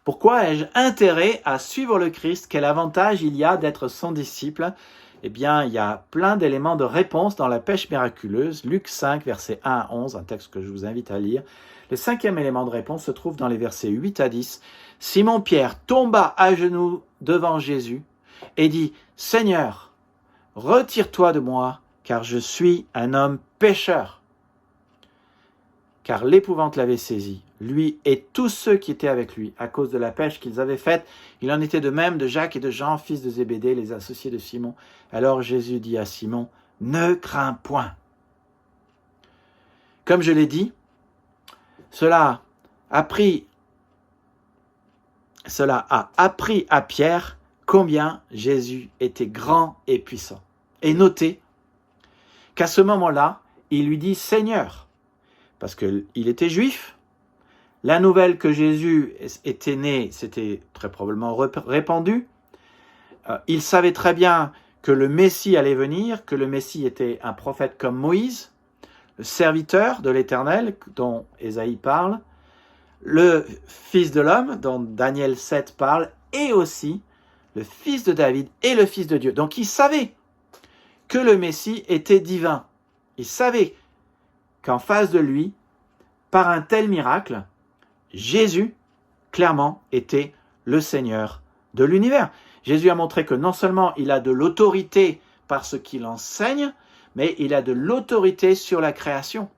Pourquoi ai-je intérêt à suivre le Christ? Quel avantage il y a d'être son disciple? Eh bien, il y a plein d'éléments de réponse dans la pêche miraculeuse. Luc 5, versets 1 à 11, un texte que je vous invite à lire. Le 5e élément de réponse se trouve dans les versets 8 à 10. Simon-Pierre tomba à genoux devant Jésus et dit, « Seigneur, retire-toi de moi, car je suis un homme pécheur. » Car l'épouvante l'avait saisi, lui et tous ceux qui étaient avec lui, à cause de la pêche qu'ils avaient faite. Il en était de même de Jacques et de Jean, fils de Zébédée, les associés de Simon. Alors Jésus dit à Simon, « Ne crains point. » Comme je l'ai dit, cela a appris à Pierre combien Jésus était grand et puissant. Et notez qu'à ce moment-là, il lui dit « Seigneur », parce qu'il était juif. La nouvelle que Jésus était né, c'était très probablement répandu. Il savait très bien que le Messie allait venir, que le Messie était un prophète comme Moïse, le serviteur de l'Éternel dont Ésaïe parle, le Fils de l'homme dont Daniel 7 parle, et aussi le Fils de David et le Fils de Dieu. Donc il savait que le Messie était divin. Il savait qu'en face de lui, par un tel miracle, Jésus, clairement, était le Seigneur de l'univers. Jésus a montré que non seulement il a de l'autorité par ce qu'il enseigne, mais il a de l'autorité sur la création.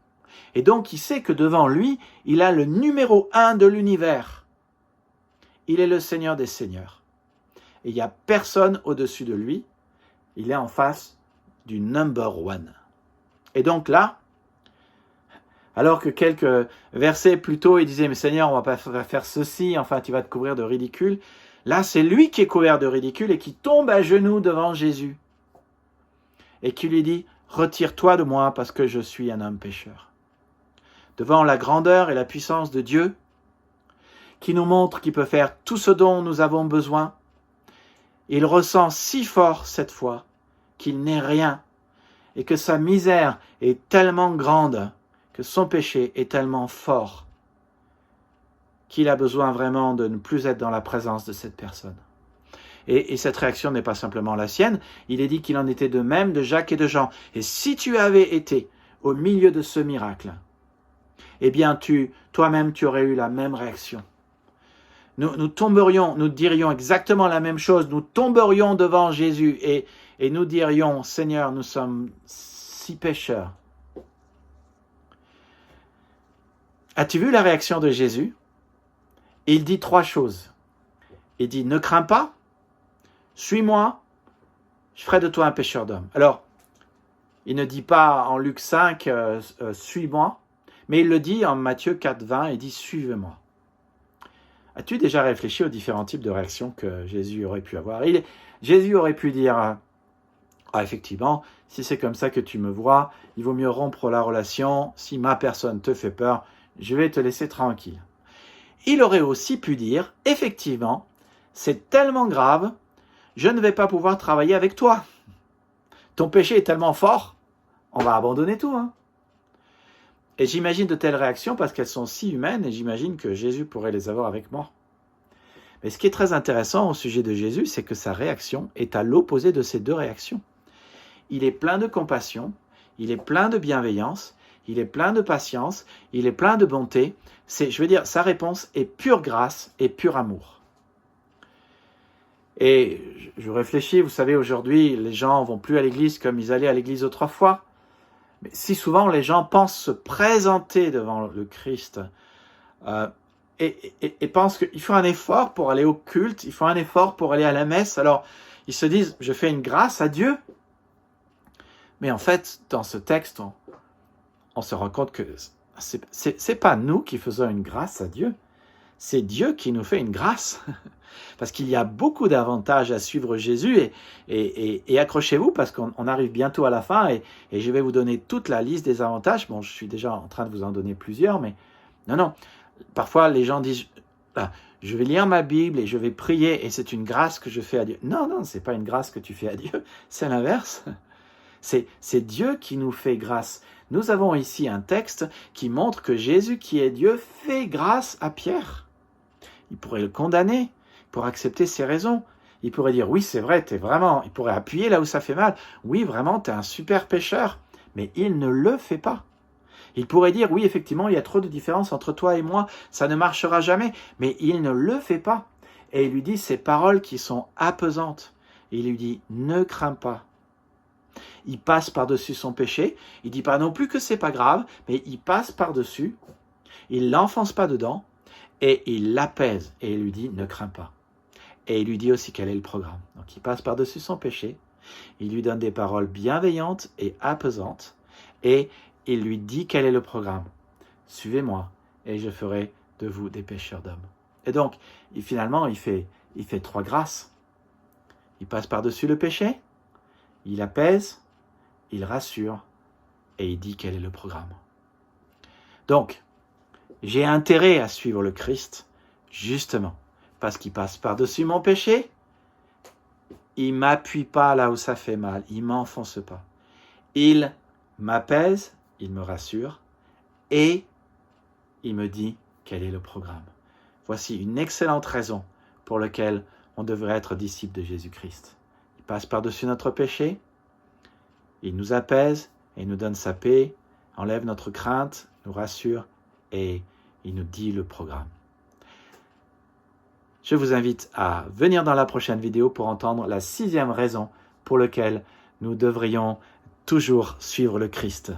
Et donc il sait que devant lui, il a le numéro 1 de l'univers. Il est le Seigneur des Seigneurs. Et il n'y a personne au-dessus de lui. Il est en face du number 1. Et donc là, alors que quelques versets plus tôt, il disait « Mais Seigneur, on ne va pas faire ceci, enfin tu vas te couvrir de ridicule. » Là, c'est lui qui est couvert de ridicule et qui tombe à genoux devant Jésus. Et qui lui dit « Retire-toi de moi parce que je suis un homme pécheur. » Devant la grandeur et la puissance de Dieu, qui nous montre qu'il peut faire tout ce dont nous avons besoin, il ressent si fort cette fois qu'il n'est rien et que sa misère est tellement grande, que son péché est tellement fort qu'il a besoin vraiment de ne plus être dans la présence de cette personne. Et cette réaction n'est pas simplement la sienne, il est dit qu'il en était de même de Jacques et de Jean. Et si tu avais été au milieu de ce miracle, eh bien toi-même tu aurais eu la même réaction. Nous dirions exactement la même chose, nous tomberions devant Jésus et nous dirions, Seigneur, nous sommes si pécheurs. As-tu vu la réaction de Jésus? Il dit 3 choses. Il dit, ne crains pas, suis-moi, je ferai de toi un pécheur d'hommes. Alors, il ne dit pas en Luc 5, suis-moi, mais il le dit en Matthieu 4, 20, il dit, suivez-moi. As-tu déjà réfléchi aux différents types de réactions que Jésus aurait pu avoir? Jésus aurait pu dire, effectivement, si c'est comme ça que tu me vois, il vaut mieux rompre la relation, si ma personne te fait peur, je vais te laisser tranquille. Il aurait aussi pu dire, effectivement, c'est tellement grave, je ne vais pas pouvoir travailler avec toi. Ton péché est tellement fort, on va abandonner tout. Et j'imagine de telles réactions parce qu'elles sont si humaines et j'imagine que Jésus pourrait les avoir avec moi. Mais ce qui est très intéressant au sujet de Jésus, c'est que sa réaction est à l'opposé de ces 2 réactions. Il est plein de compassion, il est plein de bienveillance, il est plein de patience, il est plein de bonté. Sa réponse est pure grâce et pur amour. Et je réfléchis, vous savez, aujourd'hui, les gens ne vont plus à l'église comme ils allaient à l'église autrefois. Mais si souvent les gens pensent se présenter devant le Christ et pensent qu'il faut un effort pour aller au culte, il faut un effort pour aller à la messe. Alors, ils se disent, je fais une grâce à Dieu. Mais en fait, dans ce texte, on se rend compte que c'est pas nous qui faisons une grâce à Dieu, c'est Dieu qui nous fait une grâce. Parce qu'il y a beaucoup d'avantages à suivre Jésus et accrochez-vous parce qu'on arrive bientôt à la fin et je vais vous donner toute la liste des avantages. Bon, je suis déjà en train de vous en donner plusieurs, mais non. Parfois, les gens disent, je vais lire ma Bible et je vais prier et c'est une grâce que je fais à Dieu. Non, c'est pas une grâce que tu fais à Dieu, c'est l'inverse. C'est Dieu qui nous fait grâce. Nous avons ici un texte qui montre que Jésus, qui est Dieu, fait grâce à Pierre. il pourrait le condamner pour accepter ses raisons. Il pourrait dire, oui, c'est vrai, il pourrait appuyer là où ça fait mal. Oui, vraiment, tu es un super pécheur. Mais il ne le fait pas. Il pourrait dire, oui, effectivement, il y a trop de différence entre toi et moi, ça ne marchera jamais. Mais il ne le fait pas. Et il lui dit ces paroles qui sont apaisantes. Il lui dit, ne crains pas. Il passe par-dessus son péché. Il dit pas non plus que c'est pas grave, mais il passe par-dessus. Il l'enfonce pas dedans et il l'apaise. Et il lui dit, ne crains pas. Et il lui dit aussi quel est le programme. Donc il passe par-dessus son péché, il lui donne des paroles bienveillantes et apaisantes, et il lui dit quel est le programme. Suivez-moi, et je ferai de vous des pêcheurs d'hommes. Et donc, finalement, il fait 3 grâces. Il passe par-dessus le péché, il apaise, il rassure, et il dit quel est le programme. Donc, j'ai intérêt à suivre le Christ, justement, parce qu'il passe par-dessus mon péché, il ne m'appuie pas là où ça fait mal, il ne m'enfonce pas. Il m'apaise, il me rassure, et il me dit quel est le programme. Voici une excellente raison pour laquelle on devrait être disciple de Jésus-Christ. Il passe par-dessus notre péché, il nous apaise et nous donne sa paix, enlève notre crainte, nous rassure, et il nous dit le programme. Je vous invite à venir dans la prochaine vidéo pour entendre la 6e raison pour laquelle nous devrions toujours suivre le Christ.